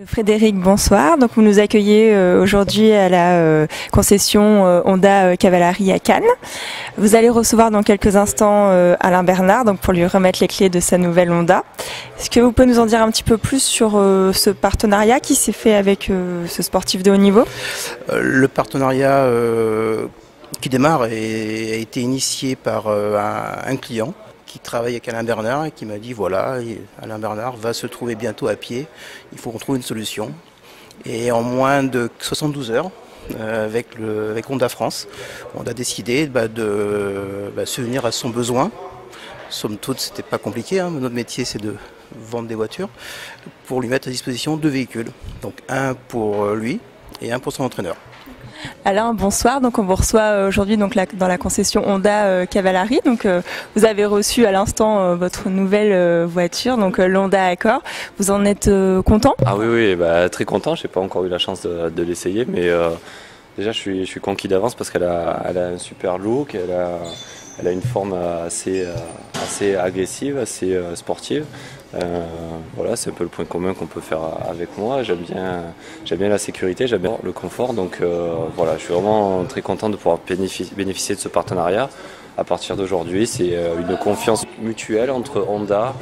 Frédéric, bonsoir. Donc vous nous accueillez aujourd'hui à la concession Honda Cavallari à Cannes. Vous allez recevoir dans quelques instants Alain Bernard, donc pour lui remettre les clés de sa nouvelle Honda. Est-ce que vous pouvez nous en dire un petit peu plus sur ce partenariat qui s'est fait avec ce sportif de haut niveau? Le partenariat qui démarre a été initié par un client qui travaille avec Alain Bernard et qui m'a dit voilà, Alain Bernard va se trouver bientôt à pied, il faut qu'on trouve une solution. Et en moins de 72 heures, avec Honda France, on a décidé de se unir à son besoin. Somme toute, c'était pas compliqué, hein. Notre métier c'est de vendre des voitures, pour lui mettre à disposition 2 véhicules. Donc un pour lui et un pour son entraîneur. Alain, bonsoir. Donc on vous reçoit aujourd'hui dans la concession Honda Cavallari. Donc vous avez reçu à l'instant votre nouvelle voiture, donc l'Honda Accord. Vous en êtes content? Ah oui, très content. J'ai pas encore eu la chance de l'essayer, mais déjà je suis conquis d'avance parce qu'elle a un super look, elle a une forme assez agressive, assez sportive. Voilà, c'est un peu le point commun qu'on peut faire avec moi. J'aime bien la sécurité, j'aime bien le confort. Donc voilà, je suis vraiment très content de pouvoir bénéficier de ce partenariat. À partir d'aujourd'hui, c'est une confiance mutuelle entre Honda,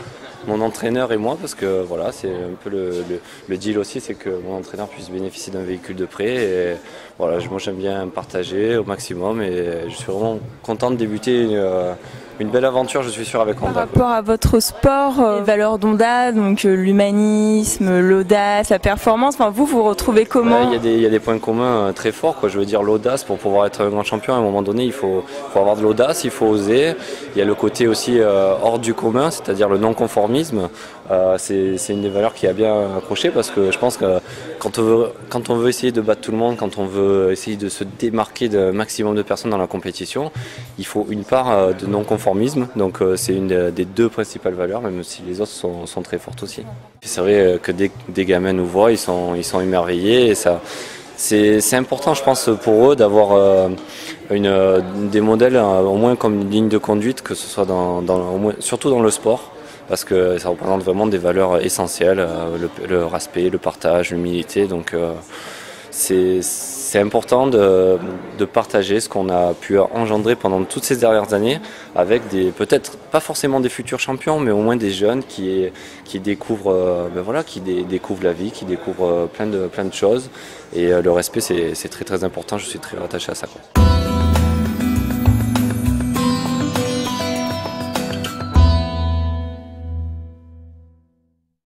mon entraîneur et moi, parce que voilà, c'est un peu le deal aussi, c'est que mon entraîneur puisse bénéficier d'un véhicule de prêt. Et voilà, moi j'aime bien partager au maximum et je suis vraiment content de débuter une belle aventure, je suis sûr, avec Honda. Par rapport à votre sport, les valeurs d'Honda, donc l'humanisme, l'audace, la performance, enfin vous retrouvez comment? Il y a des points communs très forts, quoi. Je veux dire, l'audace, pour pouvoir être un grand champion, à un moment donné, il faut avoir de l'audace, il faut oser. Il y a le côté aussi hors du commun, c'est-à-dire le non-conformisme. C'est une des valeurs qui a bien accroché, parce que je pense que quand on veut essayer de battre tout le monde, quand on veut essayer de se démarquer d'un maximum de personnes dans la compétition, il faut une part de non-conformisme. Donc c'est une des deux principales valeurs, même si les autres sont très fortes aussi. C'est vrai que dès que des gamins nous voient, ils sont émerveillés. Et ça, c'est important, je pense, pour eux d'avoir des modèles au moins comme une ligne de conduite, que ce soit surtout dans le sport, parce que ça représente vraiment des valeurs essentielles, le respect, le partage, l'humilité. Donc c'est important de partager ce qu'on a pu engendrer pendant toutes ces dernières années avec peut-être pas forcément des futurs champions, mais au moins des jeunes qui découvrent, découvrent la vie, qui découvrent plein de choses. Et le respect, c'est très très important, je suis très attaché à ça, quoi.